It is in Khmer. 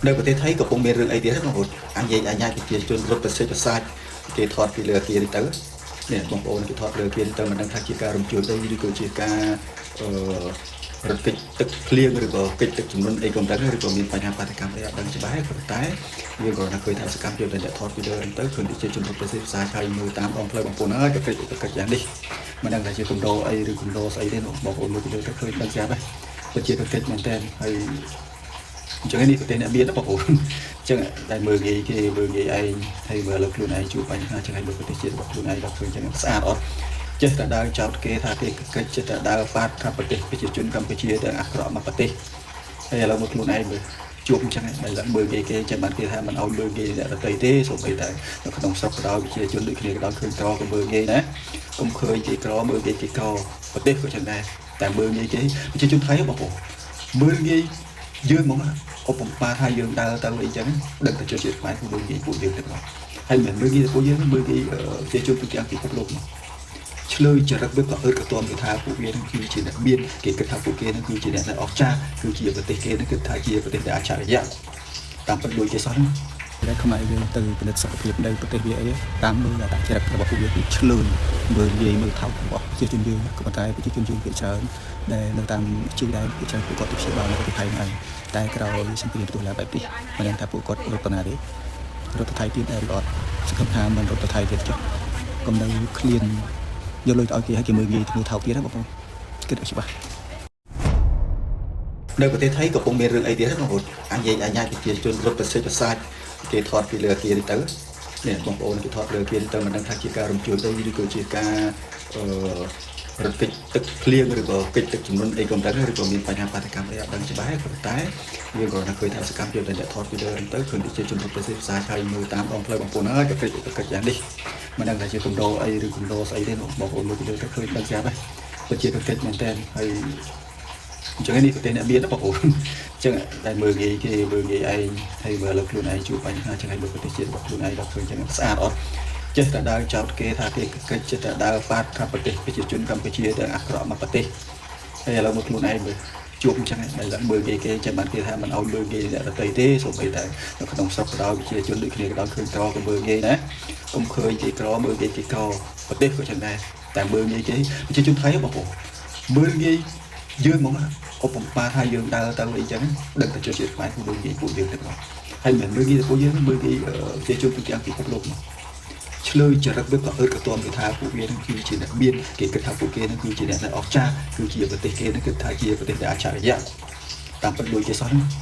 នៅប្រទេសថៃកំពុងមានរឿងអីទៀតហ្នឹងបងប្អូនអាញាប្រជាជនរត់ប្រសិទ្ធប្រសាទគេថតពីលើគេទៅនេះបងប្អូនគេថតលើគេទៅមិនដឹងថាជាការរំជើបអីឬក៏ជាការរត់គេចទឹកភ្លៀងឬក៏គេចទឹកចំនួនអីក៏មិនដឹងឬក៏មានបញ្ហាបាតុកម្មអីអត់ដឹងច្បាស់ប៉ុន្តែវាក៏ថាឃើញថាសកម្មភាពដែលថតពីលើទៅឃើញប្រជាជនរត់ប្រសិទ្ធប្រសាទហើយមើលតាមដងផ្លូវបងប្អូនហើយក៏គេចយ៉ាងនេះមិនដឹងថាជាគំដោអីឬគំដោស្អីទេបងប្អូនមើលពីលើទៅឃើញដឹងស្រាប់ហើយពិតជាគេចមែនតើហើយអញ្ចឹងនេះប្រទេសអ្នកមានបងប្អូនអញ្ចឹងតែមើលងាយគេមើលងាយឯងហើយមើលលើខ្លួនឯងជួបបញ្ហាចឹងហើយមើលប្រទេសជាតិរបស់ខ្លួនឯងដល់ឃើញចឹងស្អាតអត់ចេះតែដើរចោតគេថាគេកិច្ចចេះតែដើរហ្វាតថាប្រទេសប្រជាជនកម្ពុជាទាំងអាក្រក់មកប្រទេសហើយឥឡូវមើលខ្លួនឯងមើលជួបអញ្ចឹងហើយមើលគេចេះបានគេថាមិនឲ្យមើលគេអ្នកដទៃទេសូម្បីតែនៅក្នុងស្រុកក៏ដោយប្រជាជនដូចគ្នាក៏ដោយឃើញក្រក៏មើលគេណាកុំឃើញគេក្រមើលគេក្រប្រទេសក៏ចឹងដែរតែមើលងាយគេប្រជាជនថៃបងប្អូនមើលងាយយើងហ្មងឧបមាថាយើងដើរទៅអីចឹងដឹងតែជនជាតិខ្មែរគឺមើលងាយពួកយើងទាំងអស់ហើយមិនមើលងាយពួកយើងមើលងាយប្រជាជនទូទាំងពិភពលោកមកឆ្លើយចរិតវាក៏អឺតក៏តន់គេថាពួកវានឹងគឺជាអ្នកមានគេគិតថាពួកគេនឹងគឺជាអ្នកដែលអស្ចារ្យគឺជាប្រទេសគេនឹងគិតថាជាប្រទេសដែលអច្ឆរិយៈតាមពិតដូចគេសោះហ្នឹងដែលខ្មែរយើងទៅពិនិត្យសុខភាពនៅប្រទេសវាអីតាមមើលតែចរិតរបស់ពួកវាគឺឆ្លើយមើលងាយមើលថោករបស់ប្រជាជនយើងក៏ប៉ុន្តែប្រជាជនយើងភាគច្រើនដែលនៅតាមជាដែរភាគច្រើនពួកគាត់ទៅព្យាបាលនៅប្រទេសថៃហ្នឹងតែក្រោយសង្គ្រាមផ្ទុះឡើងបែបនេះមិនដឹងថាពួកគាត់រត់ទៅណាទេរត់ទៅថៃទៀតដែរឬអត់សង្ឃឹមថាមិនរត់ទៅថៃទៀតចុះកុំនៅឃ្លានយកលុយទៅឲ្យគេឲ្យគេមើលងាយធ្វើថោកទៀតណាបងប្អូនគិតឲ្យច្បាស់នៅប្រទេសថៃកំពុងមានរឿងអីទៀតហ្នឹងបងប្អូនអាញាប្រជាជនរត់ប្រសិទ្ធប្រសាទគេថតពីលើគេទៅនេះបងប្អូនគេថតលើគេទៅមិនដឹងថាជាការរំជើបអីឬក៏ជាការរត់គេចទឹកភ្លៀងឬក៏គេចទឹកចំនួនអីក៏មិនដឹងឬក៏មានបញ្ហាបាតុកម្មអីអត់ដឹងច្បាស់ប៉ុន្តែវាក៏ថាឃើញថាសកម្មភាពដែលថតពីលើទៅឃើញប្រជាជនរត់ប្រសិទ្ធប្រសាទហើយមើលតាមដងផ្លូវបងប្អូនហើយក៏គេចយ៉ាងនេះមិនដឹងថាជាគំដោអីឬគំដោស្អីទេបងប្អូនមើលពីលើទៅឃើញដឹងស្រាប់ហើយពិតជាគេចមែនតើហើយអញ្ចឹងនេះប្រទេសអ្នកមានបងប្អូនអញ្ចឹងតែមើលងាយគេមើលងាយឯងហើយមើលលើខ្លួនឯងជួបបញ្ហាចឹងហើយមើលប្រទេសជាតិរបស់ខ្លួនឯងដល់ឃើញចឹងស្អាតអត់ចេះតែដើរចោតគេថាគេកិច្ចចេះតែដើរហ្វាតថាប្រទេសប្រជាជនកម្ពុជាទាំងអាក្រក់មកប្រទេសហើយឥឡូវមើលខ្លួនឯងមើលជួបអញ្ចឹងហើយមើលគេចេះបានគេថាមិនឲ្យមើលគេអ្នកដទៃទេសូម្បីតែនៅក្នុងស្រុកក៏ដោយប្រជាជនដូចគ្នាក៏ដោយឃើញក្រក៏មើលគេណាកុំឃើញគេក្រមើលគេក្រប្រទេសក៏ចឹងដែរតែមើលងាយគេប្រជាជនថៃបងប្អូនមើលងាយយើងហ្មងឧបមាថាយើងដើរទៅអីចឹងដឹងតែជនជាតិខ្មែរគឺមើលងាយពួកយើងទាំងអស់ហើយមិនមើលងាយពួកយើងមើលងាយប្រជាជនទូទាំងពិភពលោកមកឆ្លើយចរិតវាក៏អឺតក៏តន់គេថាពួកវានឹងគឺជាអ្នកមានគេគិតថាពួកគេនឹងគឺជាអ្នកដែលអស្ចារ្យគឺជាប្រទេសគេនឹងគិតថាជាប្រទេសដែលអច្ឆរិយៈតាមពិតដូចគេសោះហ្នឹង